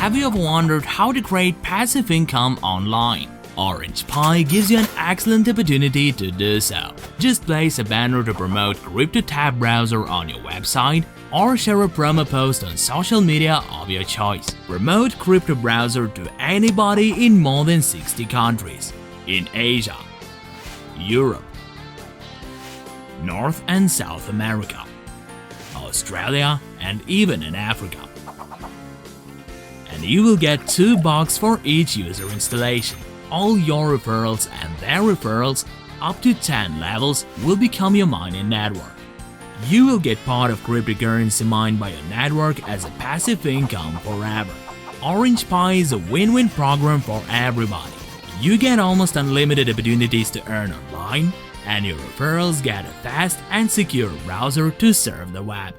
Have you ever wondered how to create passive income online? OrangePie gives you an excellent opportunity to do so. Just place a banner to promote CryptoTab browser on your website or share a promo post on social media of your choice. Promote crypto browser to anybody in more than 60 countries in Asia, Europe, North and South America, Australia, and even in Africa. And you will get $2 for each user installation. All your referrals and their referrals up to 10 levels will become your mining network. You will get part of cryptocurrency mined by your network as a passive income forever. OrangePie is a win-win program for everybody. You get almost unlimited opportunities to earn online, and your referrals get a fast and secure browser to serve the web.